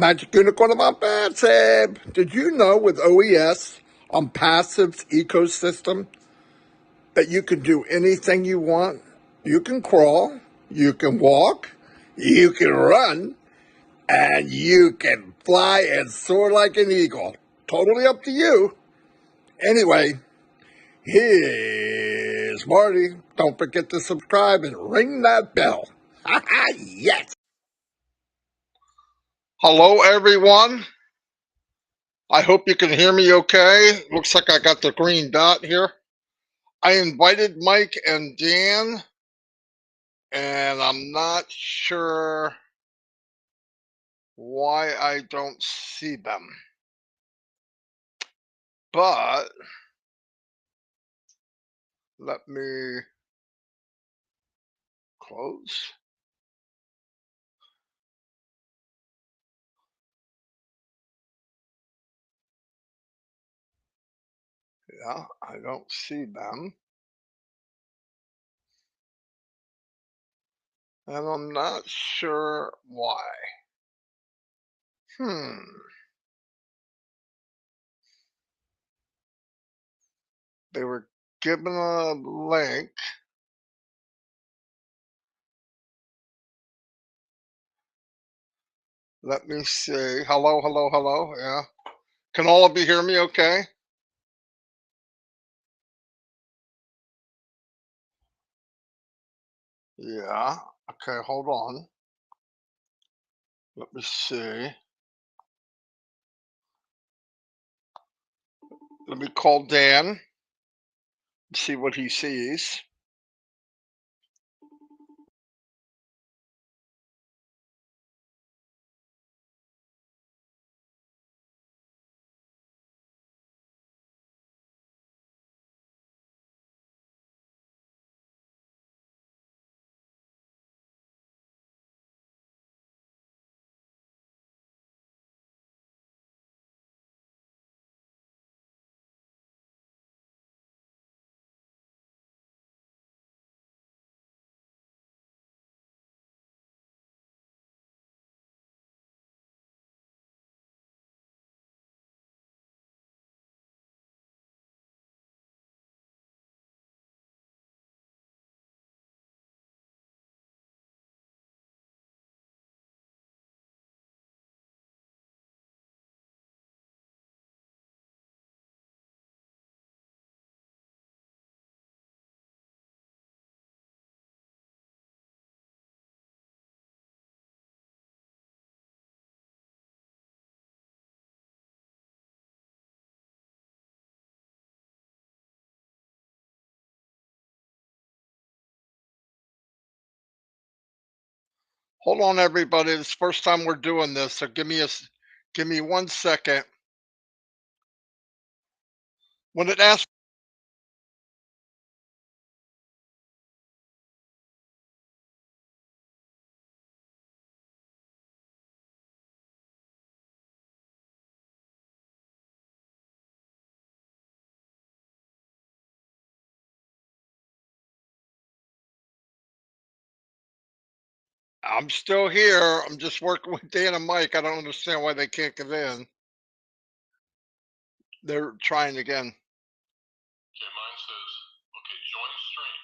Magic Unicorn of my Passive. Did you know with OES on Passive's ecosystem that you can do anything you want? You can crawl, you can walk, you can run, and you can fly and soar like an eagle. Totally up to you. Anyway, here's Marty. Don't forget to subscribe and ring that bell. Yes. Hello, everyone. I hope you can hear me okay. Looks like I got the green dot here. I invited Mike and Dan, and I'm not sure why I don't see them. But let me close. Yeah, I don't see them. And I'm not sure why. They were given a link. Let me see. Hello, hello, hello. Yeah. Can all of you hear me okay? Yeah. Okay, hold on. Let me see. Let me call Dan and see what he sees. Hold on, everybody. It's the first time we're doing this, so give me 1 second. When it asks, I'm still here. I'm just working with Dan and Mike. I don't understand why they can't get in. They're trying again. Okay, mine says, okay, join stream.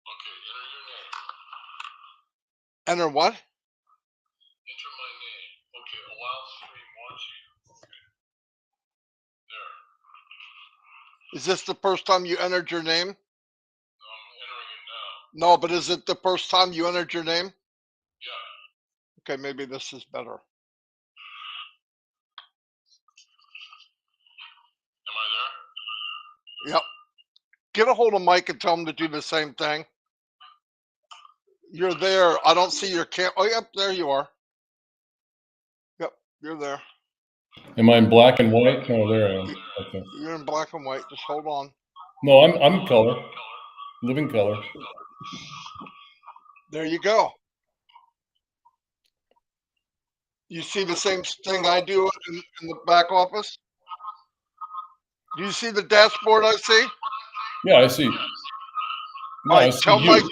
Okay, enter your name. Enter what? Enter my name. Okay, allow stream watching. Okay. There. Is this the first time you entered your name? No, I'm entering it now. No, but is it the first time you entered your name? Yeah. Okay, maybe this is better. Am I there? Yep. Get a hold of Mike and tell him to do the same thing. You're there. I don't see your cam. Oh, yep, there you are. Yep, you're there. Am I in black and white? Oh, there I am. Okay. You're in black and white. Just hold on. No, I'm color. Living color. There you go. You see the same thing I do in the back office? Do you see the dashboard I see? Yeah, I see. No, All I right, see tell you. Mike.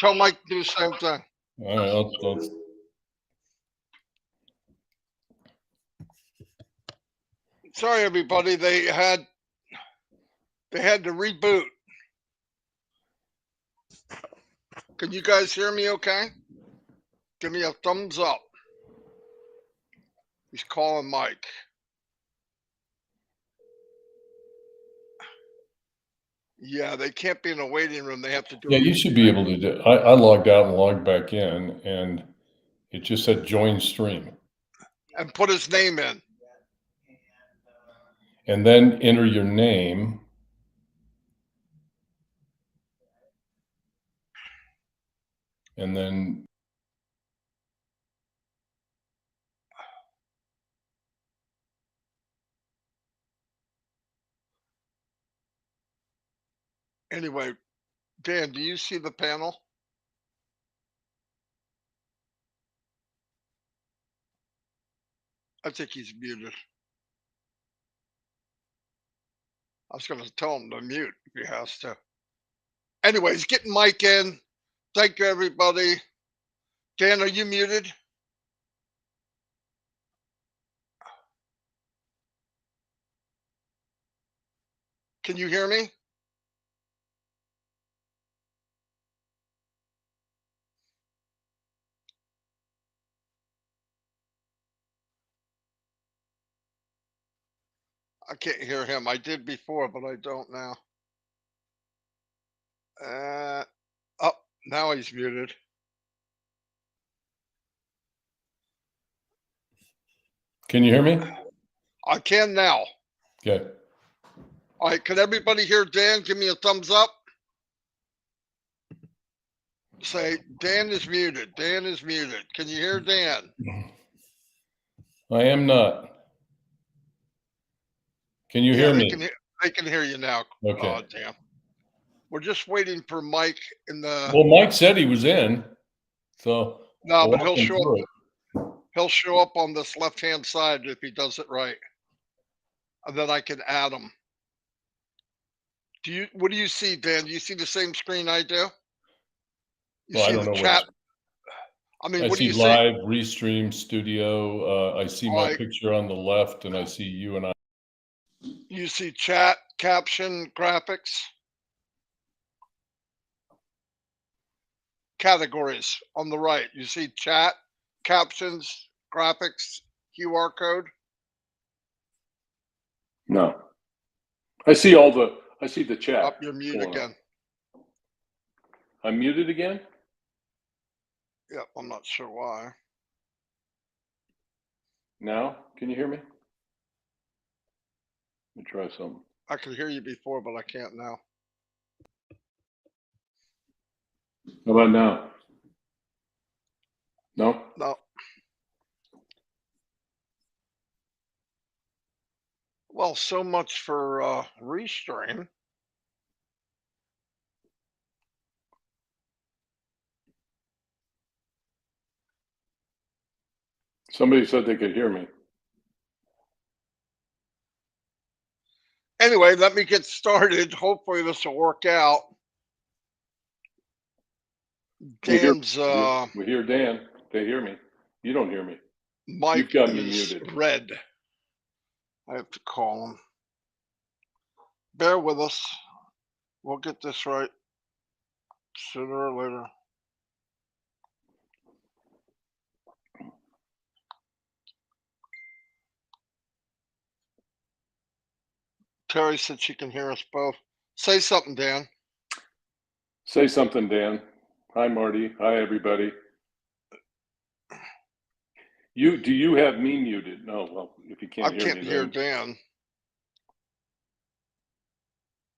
Tell Mike to do the same thing. All right, let's Sorry, everybody. They had to reboot. Can you guys hear me okay? Give me a thumbs up. He's calling Mike. Yeah, they can't be in a waiting room. They have to do Yeah, you should be able to do. I logged out and logged back in, and it just said join stream. And put his name in. And then enter your name. And then Anyway, Dan, do you see the panel? I think he's muted. I was going to tell him to mute if he has to. Anyways, getting Mike in. Thank you, everybody. Dan, are you muted? Can you hear me? I can't hear him. I did before, but I don't now. Oh, now he's muted. can you hear me? I can now. Okay. All right, can everybody hear Dan? Give me a thumbs up. Say, Dan is muted. Dan is muted. Can you hear Dan? I am not. Can you hear me? They can hear you now. Okay. Oh, damn. We're just waiting for Mike in the. Well, Mike said he was in, so No, but he'll show up on this left-hand side if he does it right. And then I can add him. What do you see, Dan? Do you see the same screen I do? You see the chat? I mean, what do you see? Live, restream, studio. I see my picture on the left, and I see you and I. You see chat, caption, graphics, categories on the right. You see chat, captions, graphics, QR code. No, I see the chat. Up, you're mute again. I'm muted again? Yep, I'm not sure why. Now, can you hear me? Let me try something. I could hear you before, but I can't now. How about now? No? No. Well, so much for restream. Somebody said they could hear me. Anyway, let me get started. Hopefully this will work out. Dan's we hear Dan. They hear me. You don't hear me. Mike You've got me muted. Red. I have to call him. Bear with us. We'll get this right sooner or later. Terry said she can hear us both. Say something, Dan. Say something, Dan. Hi, Marty. Hi, everybody. Do you have me muted? No, well, if you can't hear me, I can't hear Dan.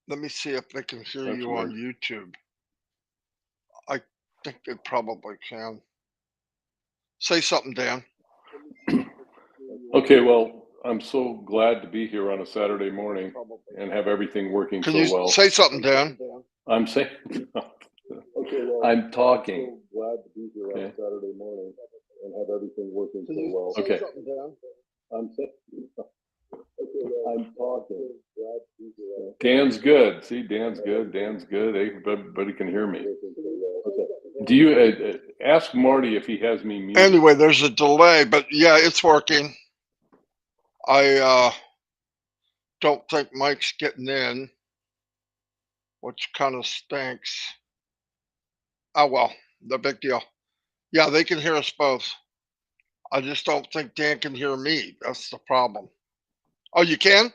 Let me see if they can hear you on YouTube. I think they probably can. Say something, Dan. Okay, well, I'm so glad to be here on a Saturday morning and have everything working so well. Say something, Dan. I'm saying, I'm talking. Glad to be here on a Saturday morning and have everything working so well. Okay. I'm saying, I'm talking. Dan's good. See, Dan's good. Dan's good. Everybody can hear me. Okay. Do you ask Marty if he has me muted? Anyway, there's a delay, but yeah, it's working. I don't think Mike's getting in, which kind of stinks. Oh well, no big deal. Yeah, they can hear us both. I just don't think Dan can hear me. That's the problem. Oh, you can?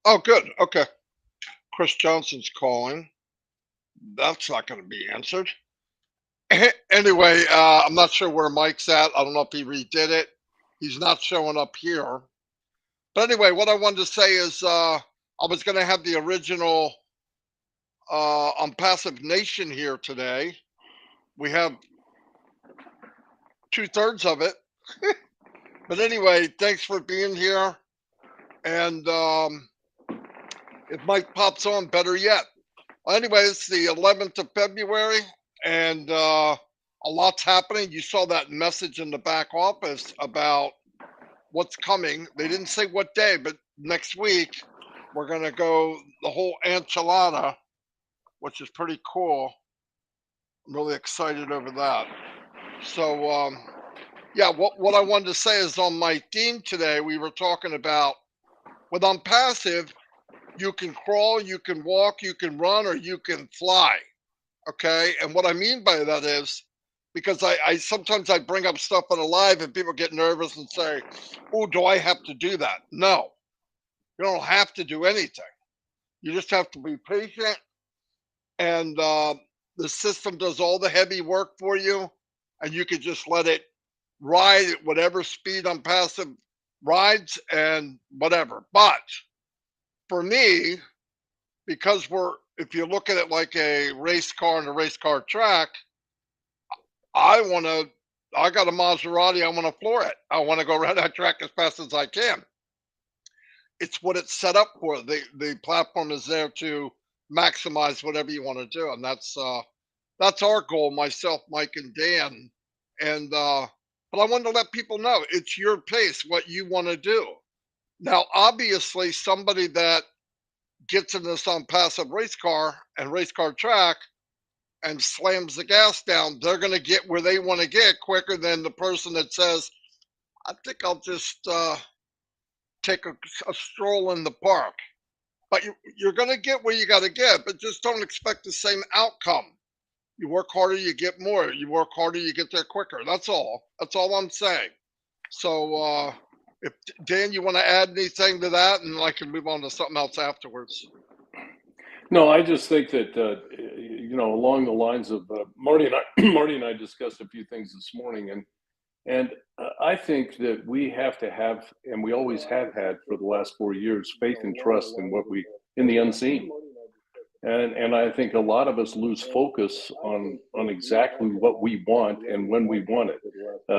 Oh, good. Okay. Chris Johnson's calling. That's not going to be answered. Anyway, I'm not sure where Mike's at. I don't know if he redid it. He's not showing up here. But anyway, what I wanted to say is I was going to have the original Unpassive Nation here today. We have 2/3 of it. But anyway, thanks for being here. And if Mike pops on, better yet. Well, anyway, it's the 11th of February, and a lot's happening. You saw that message in the back office about what's coming. They didn't say what day, but next week we're going to go the whole enchilada, which is pretty cool. I'm really excited over that. So, yeah, what I wanted to say is on my theme today, we were talking about with Unpassive, you can crawl, you can walk, you can run, or you can fly. Okay. And what I mean by that is because I sometimes I bring up stuff on a live and people get nervous and say, oh, do I have to do that? No, you don't have to do anything. You just have to be patient, and the system does all the heavy work for you, and you can just let it ride at whatever speed Unpassive rides and whatever. But for me, because if you look at it like a race car and a race car track, I got a Maserati, I want to floor it. I want to go around that track as fast as I can. It's what it's set up for. The platform is there to maximize whatever you want to do. And that's our goal, myself, Mike, and Dan. And but I wanted to let people know it's your pace, what you want to do. Now, obviously, somebody that gets in this Unpassive race car and race car track and slams the gas down, they're going to get where they want to get quicker than the person that says, I think I'll just take a stroll in the park. But you're going to get where you got to get, but just don't expect the same outcome. You work harder, you get more. You work harder, you get there quicker. That's all. That's all I'm saying. So if Dan, you want to add anything to that, and I can move on to something else afterwards. No, I just think that along the lines of Marty and I discussed a few things this morning, and I think that we have to have, and we always have had for the last 4 years, faith and trust in the unseen. And I think a lot of us lose focus on exactly what we want and when we want it.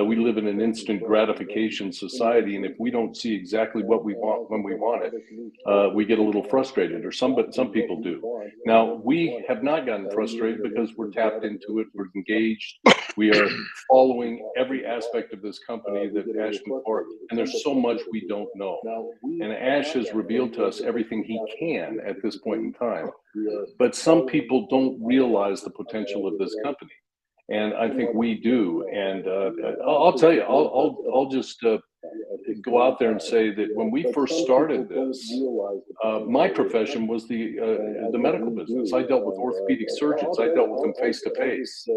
We live in an instant gratification society, and if we don't see exactly what we want when we want it, we get a little frustrated, or some people do. Now, we have not gotten frustrated because we're tapped into it, we're engaged, we are following every aspect of this company that Ash McCord, and there's so much we don't know. And Ash has revealed to us everything he can at this point in time. But some people don't realize the potential of this company, and I think we do. And I'll tell you, I'll just go out there and say that when we first started this, my profession was the medical business. I dealt with orthopedic surgeons. I dealt with them face to face.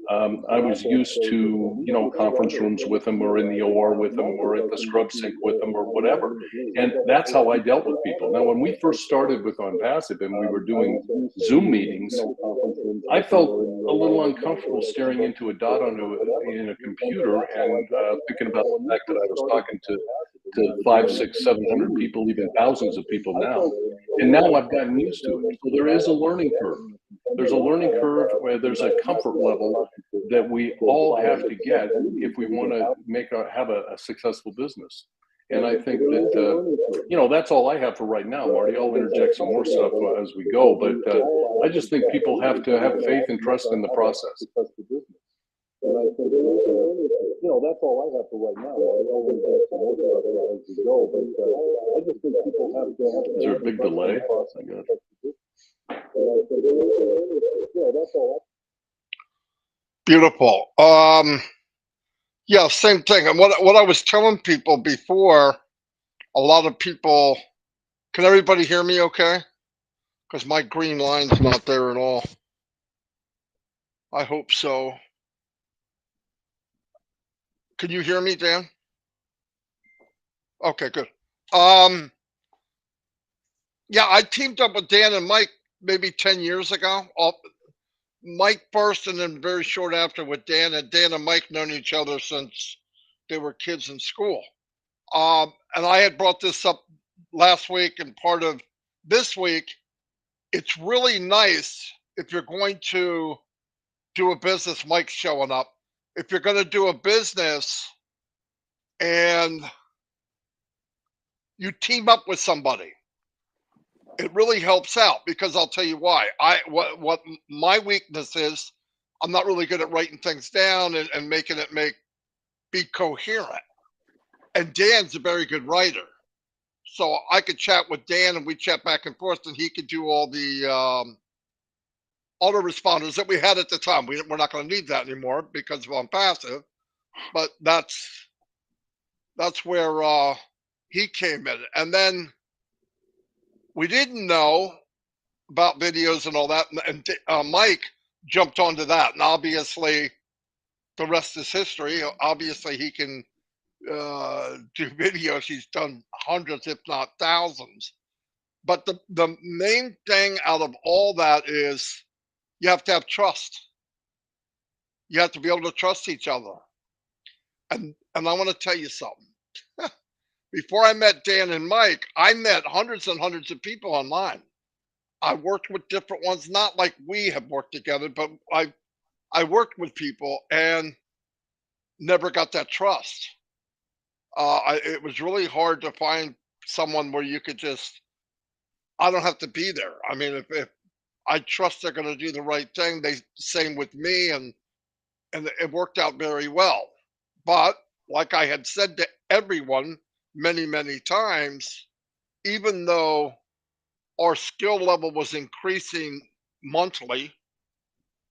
I was used to, conference rooms with them, or in the OR with them, or at the scrub sink with them, or whatever. And that's how I dealt with people. Now, when we first started with Unpassive and we were doing Zoom meetings, I felt a little uncomfortable staring into a dot in a computer and thinking about the fact that I was talking to 500, 600, 700 people, even thousands of people now. And now I've gotten used to it. So there is a learning curve. There's a learning curve where there's a comfort level that we all have to get if we want to have a successful business. And I think that, that's all I have for right now, Marty. I'll interject some more stuff as we go, but I just think people have to have faith and trust in the process. And I think, that's all I have for right now. I'll interject some more stuff as we go, but I just think people have to have. Is there a big delay? I got it. Yeah, that's all. Beautiful. Yeah, same thing. And what I was telling people before, a lot of people, can everybody hear me okay? Because my green line's not there at all. I hope so. Can you hear me, Dan? Okay, good. Yeah, I teamed up with Dan and Mike maybe 10 years ago. Mike first, and then very short after with Dan. And Dan and Mike known each other since they were kids in school. And I had brought this up last week and part of this week. It's really nice if you're going to do a business, Mike's showing up. If you're going to do a business and you team up with somebody, it really helps out because I'll tell you why. What my weakness is, I'm not really good at writing things down and making it be coherent. And Dan's a very good writer. So I could chat with Dan and we chat back and forth, and he could do all the autoresponders that we had at the time. We're not going to need that anymore because I'm passive, but that's where he came in. And then we didn't know about videos and all that, and Mike jumped onto that, and obviously the rest is history. Obviously he can do videos. He's done hundreds, if not thousands. But the main thing out of all that is you have to have trust. You have to be able to trust each other. And I want to tell you something. Before I met Dan and Mike, I met hundreds and hundreds of people online. I worked with different ones, not like we have worked together, but I worked with people and never got that trust. It was really hard to find someone where you could just, I don't have to be there. I mean, if I trust they're going to do the right thing, they same with me, and it worked out very well. But like I had said to everyone many, many times, even though our skill level was increasing monthly,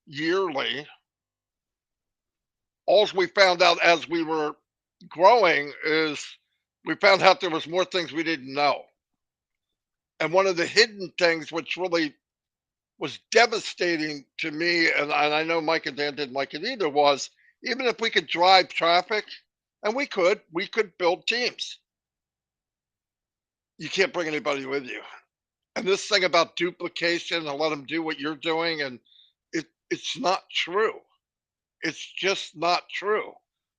yearly, all we found out as we were growing is we found out there was more things we didn't know. And one of the hidden things, which really was devastating to me, and I know Mike and Dan didn't like it either, was even if we could drive traffic, and we could build teams. You can't bring anybody with you. And this thing about duplication and let them do what you're doing, and it's not true. It's just not true.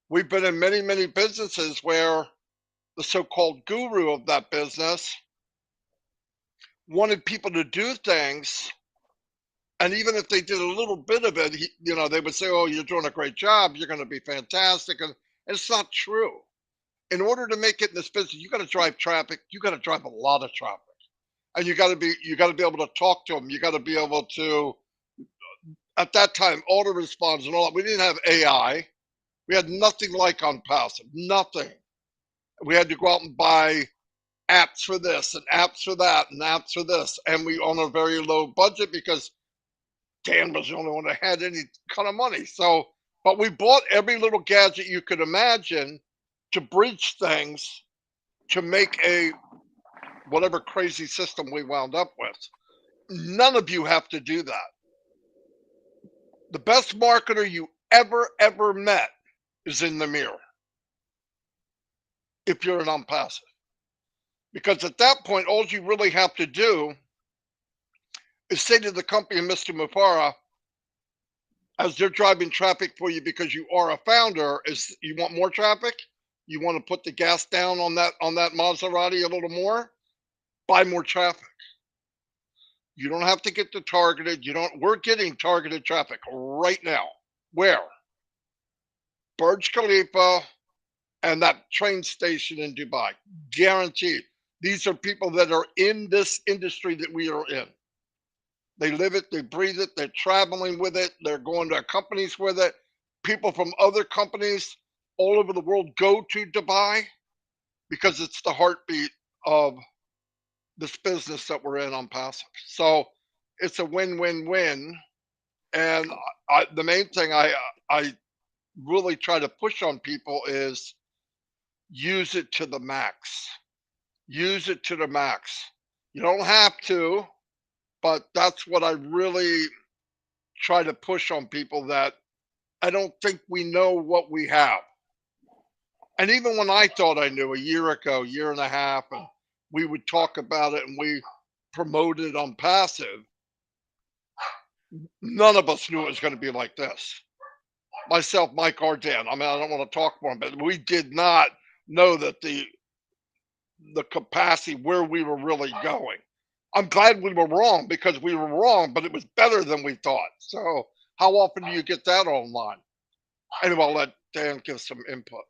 We've been in many, many businesses where the so-called guru of that business wanted people to do things, and even if they did a little bit of it, they would say, "Oh, you're doing a great job. You're going to be fantastic," and it's not true. In order to make it in this business, you got to drive traffic. You got to drive a lot of traffic, and you got to be able to talk to them. You got to be able to, at that time, autoresponders and all that. We didn't have AI. We had nothing like on passive, nothing. We had to go out and buy apps for this and apps for that and apps for this, and we on a very low budget because Dan was the only one that had any kind of money. So, but we bought every little gadget you could imagine to bridge things to make a whatever crazy system we wound up with. None of you have to do that. The best marketer you ever met is in the mirror if you're an unpassive. Because at that point, all you really have to do is say to the company, Mr. Mufara, as they're driving traffic for you because you are a founder, is you want more traffic? You want to put the gas down on that Maserati a little more? Buy more traffic. You don't have to get the targeted. We're getting targeted traffic right now. Where? Burj Khalifa and that train station in Dubai. Guaranteed. These are people that are in this industry that we are in. They live it, they breathe it, they're traveling with it, they're going to companies with it. People from other companies all over the world go to Dubai because it's the heartbeat of this business that we're in on passive. So it's a win-win-win. And the main thing I I really try to push on people is use it to the max. Use it to the max. You don't have to, but that's what I really try to push on people, that I don't think we know what we have. And even when I thought I knew a year ago, year and a half, and we would talk about it and we promoted on passive, none of us knew it was going to be like this. Myself, Mike Ardan. I mean, I don't want to talk more, but we did not know that the capacity where we were really going. I'm glad we were wrong, because we were wrong, but it was better than we thought. So how often do you get that online? Anyway, I'll let Dan give some input.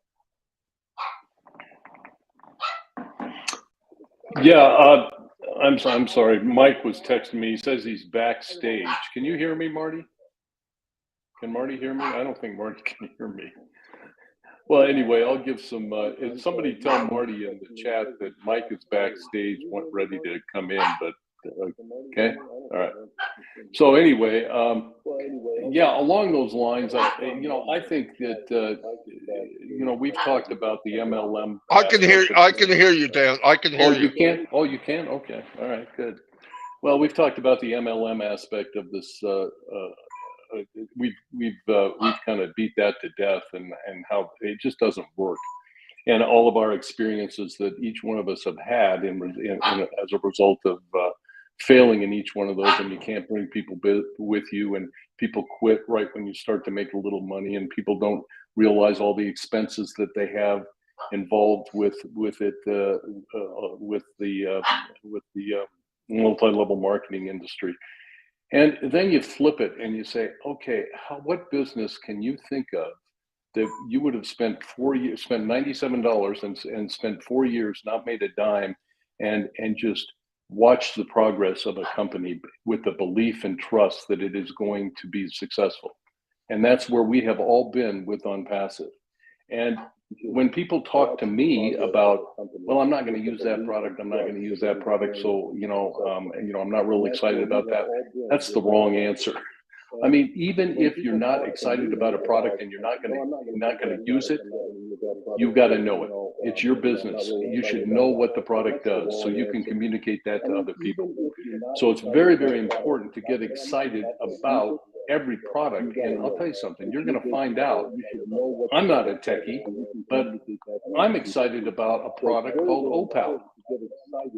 Yeah, I'm sorry. Mike was texting me. He says he's backstage. Can you hear me, Marty? Can Marty hear me? I don't think Marty can hear me. Well, anyway, I'll give some. Somebody tell Marty in the chat that Mike is backstage, ready to come in. But okay, all right. So anyway, yeah, along those lines, I think that we've talked about the MLM. I can hear you, Dan. I can hear you. You can? Oh, you can? Okay. All right. Good. Well, we've talked about the MLM aspect of this. We've kind of beat that to death, and how it just doesn't work, and all of our experiences that each one of us have had as a result of failing in each one of those, and you can't bring people with you, and people quit right when you start to make a little money, and people don't realize all the expenses that they have involved with it, with the multi-level marketing industry. And then you flip it and you say, okay, what business can you think of that you would have spent 4 years, spent $97 and spent 4 years, not made a dime, and just watch the progress of a company with the belief and trust that it is going to be successful? And that's where we have all been with OnPassive. And when people talk to me about, well, I'm not going to use that product, I'm not going to use that product, so I'm not really excited about that. That's the wrong answer. I mean, even if you're not excited about a product and you're not going to use it, you've got to know it. It's your business. You should know what the product does so you can communicate that to other people. So it's very, very important to get excited about every product. And I'll tell you something, you're going to find out, I'm not a techie, but I'm excited about a product called Opal.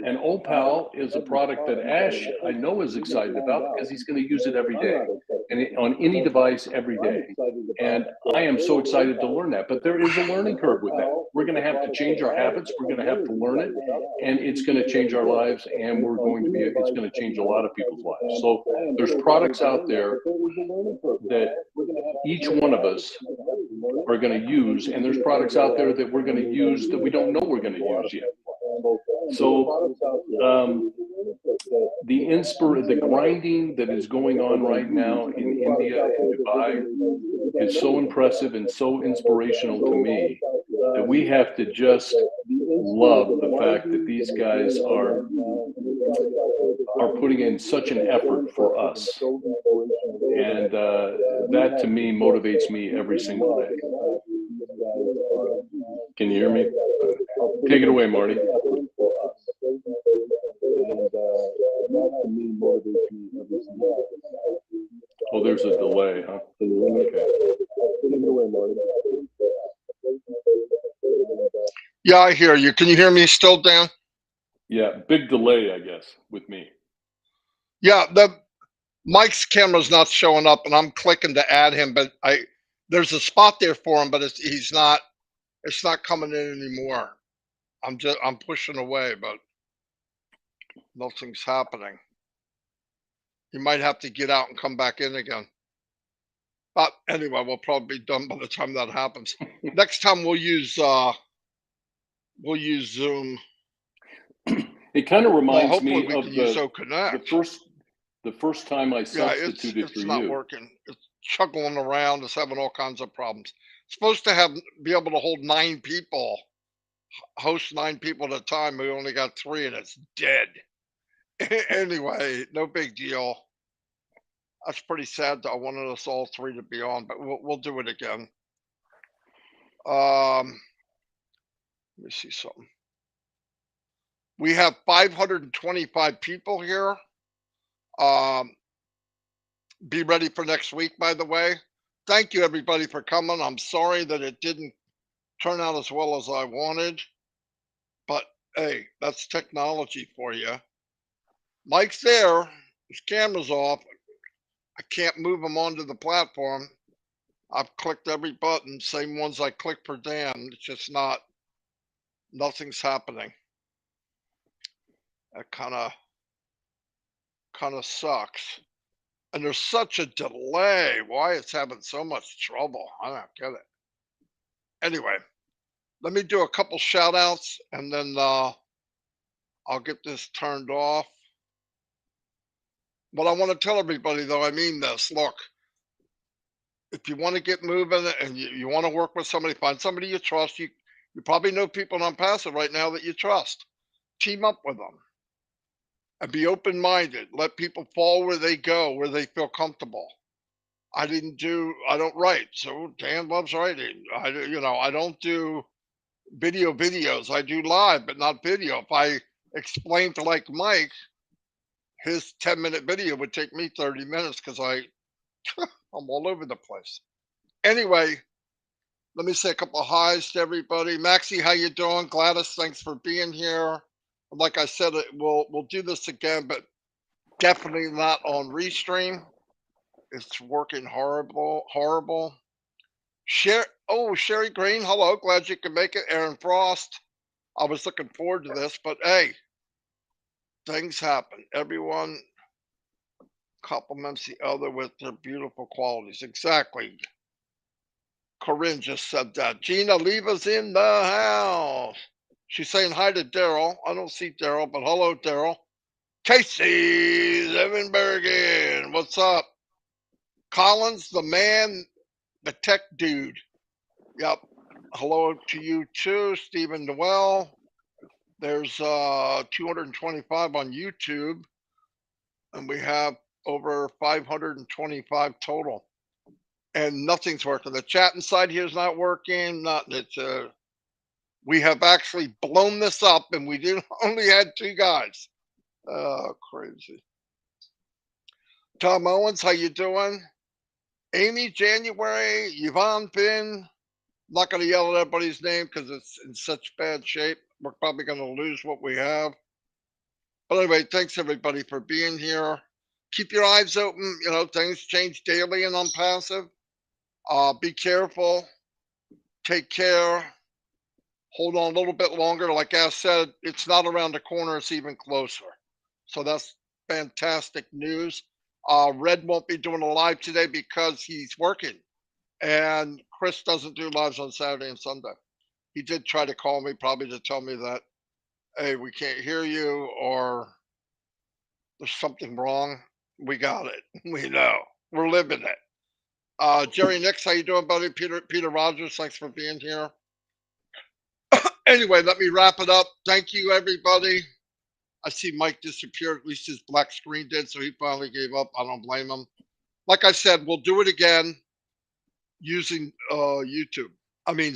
And Opal is a product that Ash, I know, is excited about because he's going to use it every day, and on any device every day. And I am so excited to learn that. But there is a learning curve with that. We're going to have to change our habits. We're going to have to learn it, and it's going to change our lives. And it's going to change a lot of people's lives. So there's products out there that each one of us are going to use, and there's products out there that we're going to use that we don't know we're going to use yet. So the grinding that is going on right now in India and Dubai is so impressive and so inspirational to me that we have to just love the fact that these guys are putting in such an effort for us. And that to me motivates me every single day. Can you hear me? Take it away, Marty. Oh, there's a delay, huh? Okay. Yeah, I hear you. Can you hear me still, Dan? Yeah, big delay, I guess, with me. Yeah, Mike's camera's not showing up, and I'm clicking to add him, but there's a spot there for him, but it's not coming in anymore. I'm pushing away, but nothing's happening. You might have to get out and come back in again. But anyway, we'll probably be done by the time that happens. Next time we'll use Zoom. It kind of reminds me of the first time I substituted it's not working. It's chugging around. It's having all kinds of problems. It's supposed to be able to hold 9 people, host 9 people at a time. We only got 3, and it's dead. Anyway, no big deal. That's pretty sad. I wanted us all three to be on, but we'll do it again. Let me see something. We have 525 people here. Be ready for next week, by the way. Thank you, everybody, for coming. I'm sorry that it didn't turn out as well as I wanted, but hey, that's technology for you. Mike's there. His camera's off. I can't move him onto the platform. I've clicked every button, same ones I clicked for Dan. It's just nothing's happening. That kind of sucks. And there's such a delay. Why it's having so much trouble? I don't get it. Anyway, let me do a couple shout outs and then I'll get this turned off. But I want to tell everybody, though, I mean this. Look, if you want to get moving and you want to work with somebody, find somebody you trust. You probably know people on Passive right now that you trust. Team up with them and be open-minded. Let people fall where they go, where they feel comfortable. I don't write, so Dan loves writing. I don't do videos. I do live, but not video. If I explain to like Mike, his 10-minute video would take me 30 minutes because I'm all over the place. Anyway, let me say a couple of highs to everybody. Maxie, how you doing? Gladys, thanks for being here. Like I said, we'll do this again, but definitely not on Restream. It's working horrible. Sherry Green, hello. Glad you could make it. Aaron Frost. I was looking forward to this, but hey, things happen. Everyone compliments the other with their beautiful qualities. Exactly. Corinne just said that. Gina, leave us in the house. She's saying hi to Daryl. I don't see Daryl, but hello, Daryl. Casey Zevenbergen, what's up? Collins, the man, the tech dude. Yep. Hello to you too, Stephen Noel. There's 225 on YouTube, and we have over 525 total. And nothing's working. The chat inside here is not working. We have actually blown this up, and we only had 2 guys. Oh, crazy. Tom Owens, how you doing? Amy, January, Yvonne Finn. I'm not going to yell at everybody's name because it's in such bad shape. We're probably going to lose what we have. But anyway, thanks everybody for being here. Keep your eyes open. Things change daily and on Passive. Be careful. Take care. Hold on a little bit longer. Like I said, it's not around the corner. It's even closer. So that's fantastic news. Red won't be doing a live today because he's working. And Chris doesn't do lives on Saturday and Sunday. He did try to call me probably to tell me that, hey, we can't hear you or there's something wrong. We got it. We know. We're living it. Jerry Nix, how you doing, buddy? Peter Rogers, thanks for being here. Anyway, let me wrap it up. Thank you, everybody. I see Mike disappeared. At least his black screen did, so he finally gave up. I don't blame him. Like I said, we'll do it again using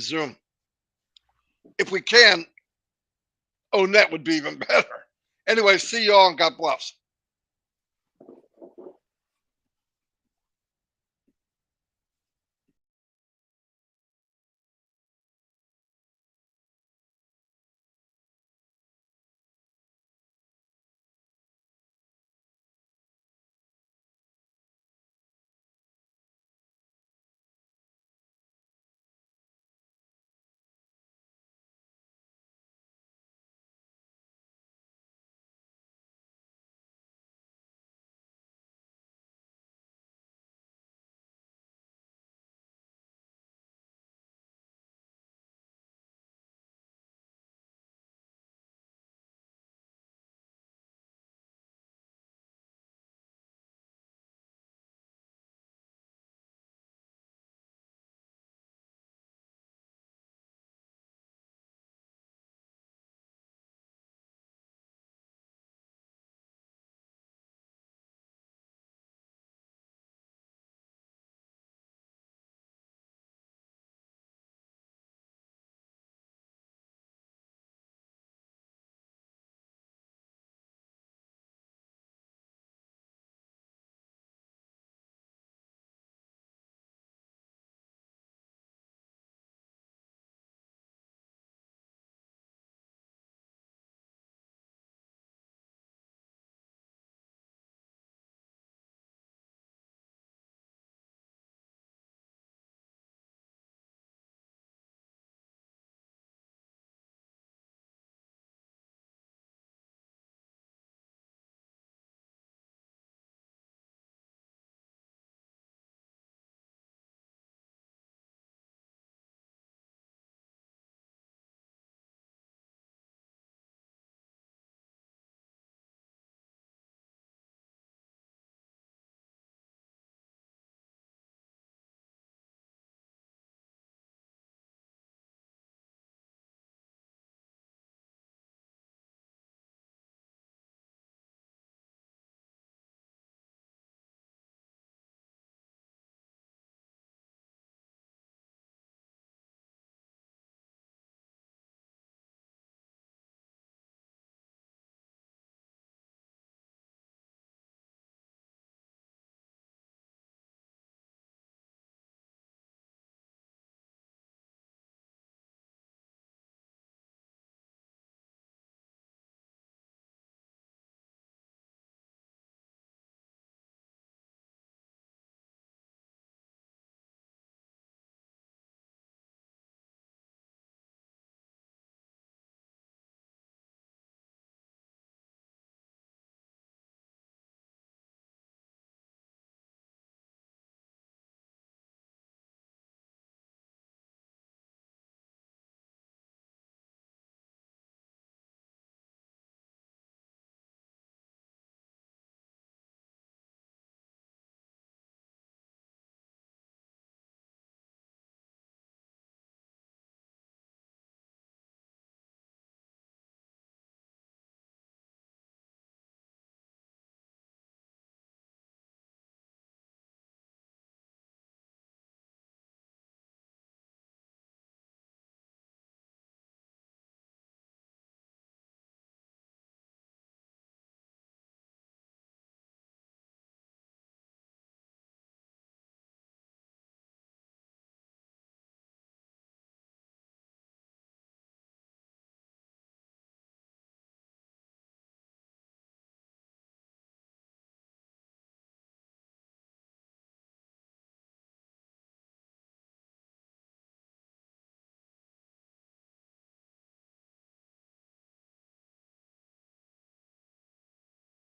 Zoom. If we can, ONET would be even better. Anyway, see y'all and God bless.